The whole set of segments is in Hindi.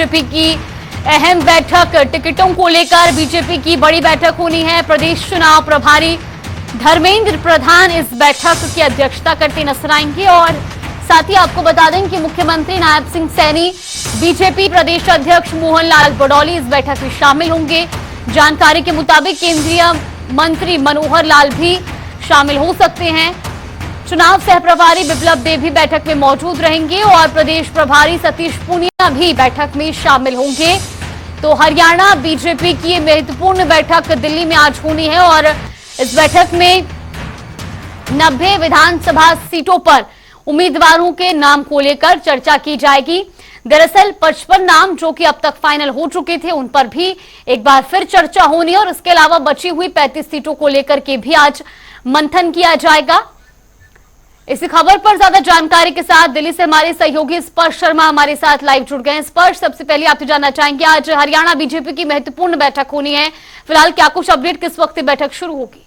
बीजेपी की अहम बैठक, टिकटों को लेकर बीजेपी की बड़ी बैठक होनी है। प्रदेश चुनाव प्रभारी धर्मेंद्र प्रधान इस बैठक की अध्यक्षता करते नजर आएंगे और साथ ही आपको बता दें कि मुख्यमंत्री नायब सिंह सैनी, बीजेपी प्रदेश अध्यक्ष मोहनलाल बडौली इस बैठक में शामिल होंगे। जानकारी के मुताबिक केंद्रीय मंत्री मनोहर लाल भी शामिल हो सकते हैं। चुनाव सह प्रभारी बिप्लब देव भी बैठक में मौजूद रहेंगे और प्रदेश प्रभारी सतीश पूनिया भी बैठक में शामिल होंगे। तो हरियाणा बीजेपी की ये महत्वपूर्ण बैठक दिल्ली में आज होनी है और इस बैठक में 90 विधानसभा सीटों पर उम्मीदवारों के नाम को लेकर चर्चा की जाएगी। दरअसल 55 नाम जो कि अब तक फाइनल हो चुके थे, उन पर भी एक बार फिर चर्चा होनी है और इसके अलावा बची हुई 35 सीटों को लेकर के भी आज मंथन किया जाएगा। इसी खबर पर ज्यादा जानकारी के साथ दिल्ली से हमारे सहयोगी स्पर्श शर्मा हमारे साथ लाइव जुड़ गए हैं। स्पर्श, सबसे पहले आपसे जानना चाहेंगे, आज हरियाणा बीजेपी की महत्वपूर्ण बैठक होनी है, फिलहाल क्या कुछ अपडेट, किस वक्त बैठक शुरू होगी?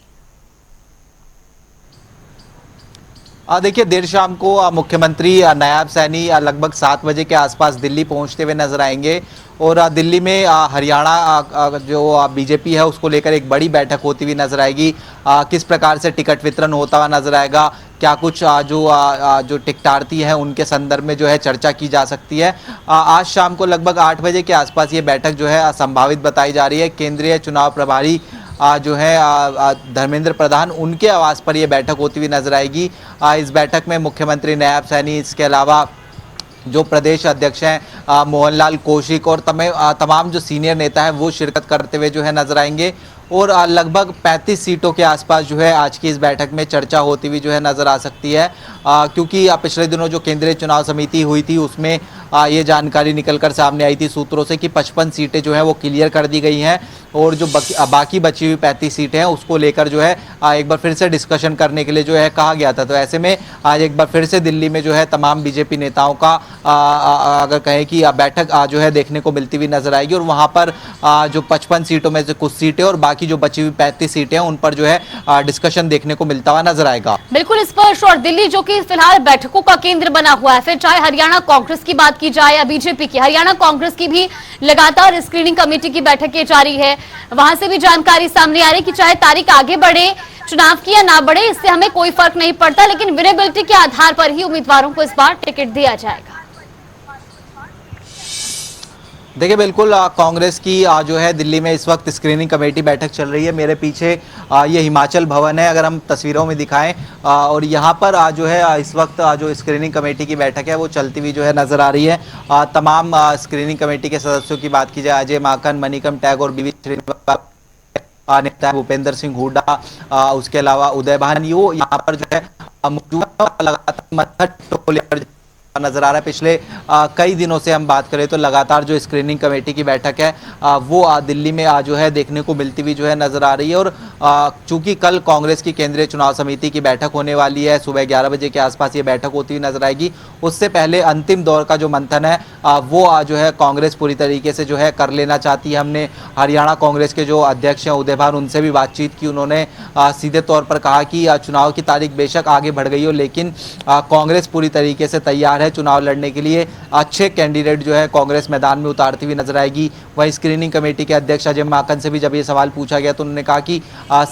देखिए, देर शाम को मुख्यमंत्री नायब सैनी लगभग 7 बजे के आसपास दिल्ली पहुंचते हुए नजर आएंगे और दिल्ली में हरियाणा जो बीजेपी है उसको लेकर एक बड़ी बैठक होती हुई नजर आएगी। किस प्रकार से टिकट वितरण होता हुआ नजर आएगा, क्या कुछ जो टिकटार्थी हैं उनके संदर्भ में जो है चर्चा की जा सकती है। आज शाम को लगभग 8 बजे के आसपास ये बैठक जो है संभावित बताई जा रही है। केंद्रीय चुनाव प्रभारी जो है धर्मेंद्र प्रधान, उनके आवास पर यह बैठक होती हुई नजर आएगी। इस बैठक में मुख्यमंत्री नायब सैनी, इसके अलावा जो प्रदेश अध्यक्ष हैं मोहनलाल कौशिक और तमाम जो सीनियर नेता हैं वो शिरकत करते हुए जो है नजर आएंगे और लगभग 35 सीटों के आसपास जो है आज की इस बैठक में चर्चा होती हुई जो है नज़र आ सकती है। क्योंकि पिछले दिनों जो केंद्रीय चुनाव समिति हुई थी उसमें ये जानकारी निकलकर सामने आई थी सूत्रों से कि 55 सीटें जो हैं वो क्लियर कर दी गई हैं और जो बाकी बची हुई 35 सीटें हैं उसको लेकर जो है एक बार फिर से डिस्कशन करने के लिए जो है कहा गया था। तो ऐसे में आज एक बार फिर से दिल्ली में जो है तमाम बीजेपी नेताओं का अगर कहें कि बैठक जो है देखने को मिलती हुई नजर आएगी और वहाँ पर जो 55 सीटों में से कुछ सीटें और बाकी जो बची हुई 35 सीटें हैं उन पर जो है डिस्कशन देखने को मिलता हुआ नजर आएगा। बिल्कुल स्पर्श, और दिल्ली जो कि फिलहाल बैठकों का केंद्र बना हुआ है, फिर चाहे हरियाणा कांग्रेस की बात की जाए या बीजेपी की, हरियाणा कांग्रेस की भी लगातार स्क्रीनिंग कमेटी की बैठकें जारी है। वहां से भी जानकारी सामने आ रही कि चाहे तारीख आगे बढ़े चुनाव की या ना बढ़े, इससे हमें कोई फर्क नहीं पड़ता, लेकिन विनेबिलिटी के आधार पर ही उम्मीदवारों को इस बार टिकट दिया जाएगा। देखिए, बिल्कुल कांग्रेस की जो है दिल्ली में इस वक्त स्क्रीनिंग कमेटी बैठक चल रही है। मेरे पीछे ये हिमाचल भवन है, अगर हम तस्वीरों में दिखाएं, और यहाँ पर जो है इस वक्त जो स्क्रीनिंग कमेटी की बैठक है वो चलती हुई जो है नज़र आ रही है। तमाम स्क्रीनिंग कमेटी के सदस्यों की बात की जाए, अजय माकन, मणिकम टैगोर, बीवी श्रीनिवास, नेता भूपेंद्र सिंह हुड्डा, उसके अलावा उदय भान, यो यहाँ पर जो है लगातार नजर आ रहा है। पिछले कई दिनों से हम बात करें तो लगातार जो स्क्रीनिंग कमेटी की बैठक है वो दिल्ली में जो है देखने को मिलती हुई जो है नजर आ रही है। और चूंकि कल कांग्रेस की केंद्रीय चुनाव समिति की बैठक होने वाली है, सुबह 11 बजे के आसपास ये बैठक होती हुई नजर आएगी। उससे पहले अंतिम दौर का जो मंथन है वो जो है कांग्रेस पूरी तरीके से जो है कर लेना चाहती है। हमने हरियाणा कांग्रेस के जो अध्यक्ष हैं उदय भान, उनसे भी बातचीत की। उन्होंने सीधे तौर पर कहा कि चुनाव की तारीख बेशक आगे बढ़ गई हो, लेकिन कांग्रेस पूरी तरीके से तैयार है चुनाव लड़ने के लिए। अच्छे कैंडिडेट जो है कांग्रेस मैदान में उतारती हुई नजर आएगी। वहीं स्क्रीनिंग कमेटी के अध्यक्ष अजय माकन से भी जब ये सवाल पूछा गया तो उन्होंने कहा कि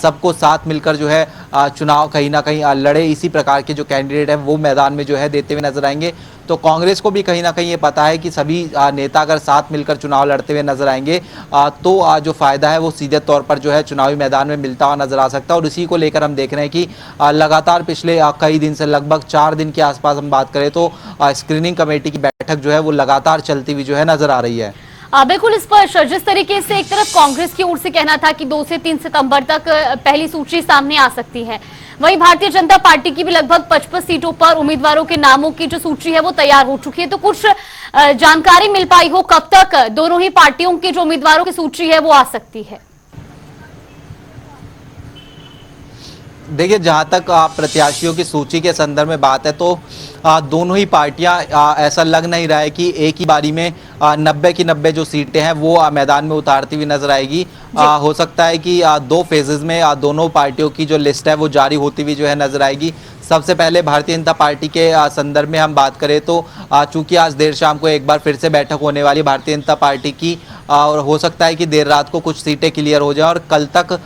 सबको साथ मिलकर जो है चुनाव कहीं ना कहीं लड़े, इसी प्रकार के जो कैंडिडेट हैं वो मैदान में जो है देते हुए नजर आएंगे। तो कांग्रेस को भी कहीं ना कहीं ये पता है कि सभी नेता अगर साथ मिलकर चुनाव लड़ते हुए नजर आएंगे तो जो फायदा है वो सीधे तौर पर जो है चुनावी मैदान में मिलता हुआ नजर आ सकता है। और इसी को लेकर हम देख रहे हैं कि लगातार पिछले कई दिन से, लगभग 4 दिन के आसपास हम बात करें तो स्क्रीनिंग कमेटी की बैठक जो है वो लगातार चलती हुई जो है नजर आ रही है। बिल्कुल स्पष्ट, जिस तरीके से एक तरफ कांग्रेस की ओर से कहना था कि 2 से 3 सितंबर तक पहली सूची सामने आ सकती है, वहीं भारतीय जनता पार्टी की भी लगभग 55 सीटों पर उम्मीदवारों के नामों की जो सूची है वो तैयार हो चुकी है। तो कुछ जानकारी मिल पाई हो कब तक दोनों ही पार्टियों के जो उम्मीदवारों की सूची है वो आ सकती है? देखिए, जहां तक प्रत्याशियों की सूची के संदर्भ में बात है तो दोनों ही पार्टियां ऐसा लग नहीं रहा है कि एक ही बारी में 90 की 90 जो सीटें हैं वो मैदान में उतारती हुई नजर आएगी। हो सकता है कि 2 फेजेस में दोनों पार्टियों की जो लिस्ट है वो जारी होती हुई जो है नजर आएगी। सबसे पहले भारतीय जनता पार्टी के संदर्भ में हम बात करें तो चूंकि आज देर शाम को एक बार फिर से बैठक होने वाली भारतीय जनता पार्टी की, और हो सकता है कि देर रात को कुछ सीटें क्लियर हो जाए और कल तक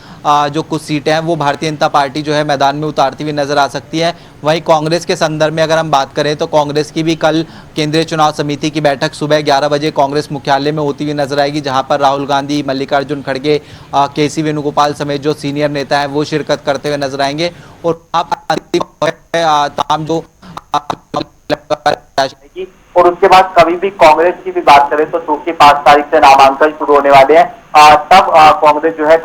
जो कुछ सीटें हैं वो भारतीय जनता पार्टी जो है मैदान में उतारती हुई नजर आ सकती है। वहीं कांग्रेस के संदर्भ में अगर हम बात करें तो कांग्रेस की भी कल केंद्रीय चुनाव समिति की बैठक सुबह 11 बजे कांग्रेस मुख्यालय में होती हुई नजर आएगी, जहां पर राहुल गांधी, मल्लिकार्जुन खड़गे, केसी वेणुगोपाल समेत जो सीनियर नेता हैं वो शिरकत करते हुए नजर आएंगे। और तमाम जो और उसके बाद कभी भी कांग्रेस की भी बात करें तो चूंकि 5 तारीख से नामांकन शुरू होने वाले हैं, तब कांग्रेस जो है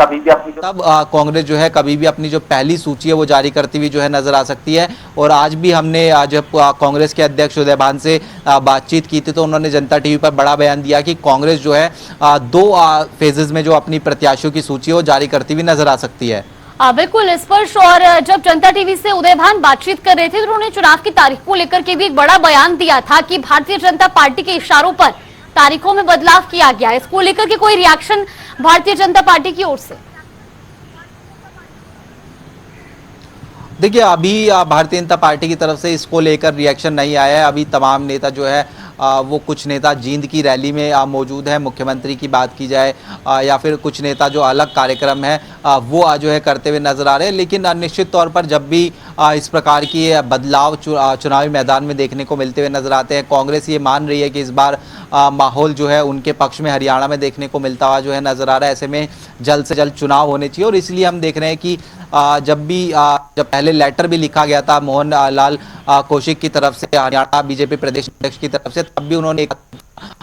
कभी भी अपनी जो पहली सूची है वो जारी करती हुई जो है नजर आ सकती है। और आज भी हमने जब कांग्रेस के अध्यक्ष उदयभान से बातचीत की थी तो उन्होंने जनता टीवी पर बड़ा बयान दिया कि कांग्रेस जो है 2 फेजेस में जो अपनी प्रत्याशियों की सूची है वो जारी करती हुई नजर आ सकती है। बिल्कुल स्पर्श। और जब जनता टीवी से उदयभान बातचीत कर रहे थे तो उन्होंने चुनाव की तारीख को लेकर के भी एक बड़ा बयान दिया था कि भारतीय जनता पार्टी के इशारों पर तारीखों में बदलाव किया गया है। इसको लेकर के कोई रिएक्शन भारतीय जनता पार्टी की ओर से? देखिए, अभी भारतीय जनता पार्टी की तरफ से इसको लेकर रिएक्शन नहीं आया है। अभी तमाम नेता जो है वो कुछ नेता जींद की रैली में मौजूद है, मुख्यमंत्री की बात की जाए या फिर कुछ नेता जो अलग कार्यक्रम है वो जो है करते हुए नजर आ रहे हैं। लेकिन निश्चित तौर पर जब भी इस प्रकार की बदलाव चुनावी मैदान में देखने को मिलते हुए नजर आते हैं, कांग्रेस ये मान रही है कि इस बार माहौल जो है उनके पक्ष में हरियाणा में देखने को मिलता हुआ जो है नजर आ रहा है। ऐसे में जल्द से जल्द चुनाव होने चाहिए और इसलिए हम देख रहे हैं कि जब पहले लेटर भी लिखा गया था मोहन लाल कौशिक की तरफ से हरियाणा बीजेपी प्रदेश अध्यक्ष की तरफ से, तब भी उन्होंने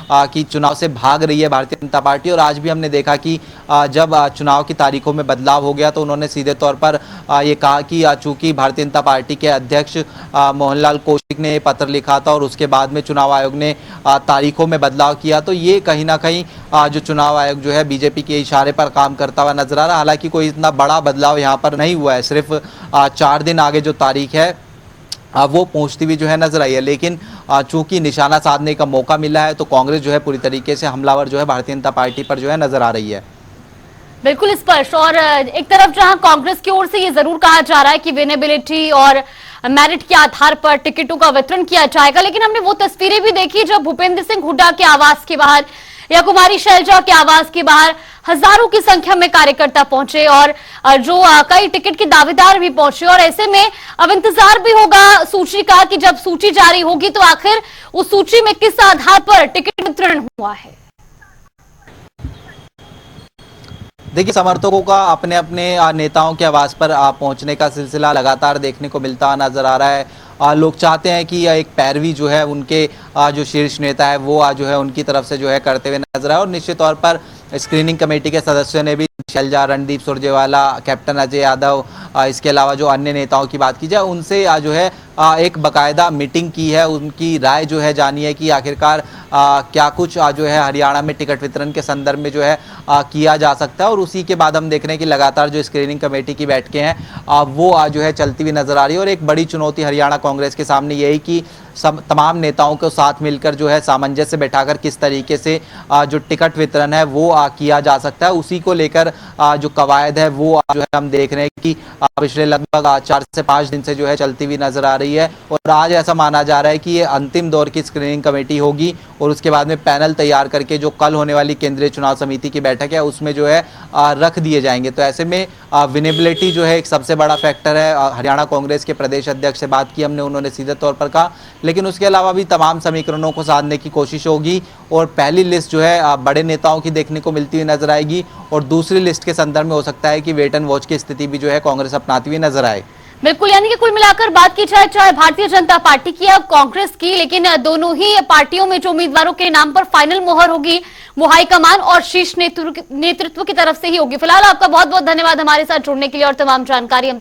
कि चुनाव से भाग रही है भारतीय जनता पार्टी। और आज भी हमने देखा कि जब चुनाव की तारीखों में बदलाव हो गया तो उन्होंने सीधे तौर पर ये कहा कि चूंकि भारतीय जनता पार्टी के अध्यक्ष मोहनलाल कौशिक ने पत्र लिखा था और उसके बाद में चुनाव आयोग ने तारीखों में बदलाव किया, तो ये कहीं ना कहीं जो चुनाव आयोग जो है बीजेपी के इशारे पर काम करता हुआ नजर आ रहा है। हालांकि कोई इतना बड़ा बदलाव यहाँ पर नहीं हुआ है, सिर्फ 4 दिन आगे जो तारीख है वो पहुंचती हुई जो है नजर आई है। लेकिन चूंकि निशाना साधने का मौका मिला है तो कांग्रेस जो है पूरी तरीके से हमलावर जो है भारतीय जनता पार्टी पर जो है नजर आ रही है। बिल्कुल स्पष्ट। और एक तरफ जहां कांग्रेस की ओर से ये जरूर कहा जा रहा है कि विनेबिलिटी और मेरिट के आधार पर टिकटों का वितरण किया जाएगा, लेकिन हमने वो तस्वीरें भी देखी जब भूपेंद्र सिंह हुड्डा के आवास के बाहर या कुमारी शैलजा के आवास के बाहर हजारों की संख्या में कार्यकर्ता पहुंचे और जो कई टिकट के दावेदार भी पहुंचे। और ऐसे में अब इंतजार भी होगा सूची का कि जब सूची जारी होगी तो आखिर उस सूची में किस आधार पर टिकट वितरण हुआ है। देखिए, समर्थकों का अपने अपने नेताओं के आवास पर पहुंचने का सिलसिला लगातार देखने को मिलता नजर आ रहा है। लोग चाहते हैं कि एक पैरवी जो है उनके जो शीर्ष नेता है वो जो है उनकी तरफ से जो है करते हुए नजर आए। और निश्चित तौर पर स्क्रीनिंग कमेटी के सदस्यों ने भी शैलजा, रणदीप सुरजेवाला, कैप्टन अजय यादव, इसके अलावा जो अन्य नेताओं की बात की जाए उनसे जो है एक बाकायदा मीटिंग की है, उनकी राय जो है जानी है कि आखिरकार क्या कुछ जो है हरियाणा में टिकट वितरण के संदर्भ में जो है किया जा सकता है। और उसी के बाद हम देख रहे हैं कि लगातार जो स्क्रीनिंग कमेटी की बैठकें हैं वो जो है चलती हुई नजर आ रही है। और एक बड़ी चुनौती हरियाणा कांग्रेस के सामने यही कि तमाम नेताओं को साथ मिलकर जो है सामंजस्य बैठाकर किस तरीके से जो टिकट वितरण है वो किया जा सकता है, उसी को लेकर जो कवायद है वो जो है हम देख रहे हैं कि पिछले लगभग 4 से 5 दिन से जो है चलती हुई नजर आ रही है। और आज ऐसा माना जा रहा है कि ये अंतिम दौर की स्क्रीनिंग कमेटी होगी और उसके बाद में पैनल तैयार करके जो कल होने वाली केंद्रीय चुनाव समिति की बैठक है उसमें जो है रख दिए जाएंगे। तो ऐसे में विनेबिलिटी जो है एक सबसे बड़ा फैक्टर है। हरियाणा कांग्रेस के प्रदेश अध्यक्ष से बात की हमने, उन्होंने सीधे तौर पर कहा, लेकिन उसके अलावा भी तमाम समीकरणों को साधने की कोशिश होगी। और पहली लिस्ट जो है बड़े नेताओं की देखने को मिलती हुई नजर आएगी और दूसरी लिस्ट के संदर्भ में हो सकता है कि वेट एंड वॉच की स्थिति भी जो है कांग्रेस अपनाती हुई नजर आए। बिल्कुल, यानी कि कुल मिलाकर बात की जाए चाहे भारतीय जनता पार्टी की या कांग्रेस की, लेकिन दोनों ही पार्टियों में जो उम्मीदवारों के नाम पर फाइनल मोहर होगी वो हाईकमान और शीर्ष नेतृत्व की तरफ से ही होगी। फिलहाल आपका बहुत बहुत धन्यवाद हमारे साथ जुड़ने के लिए और तमाम जानकारी हम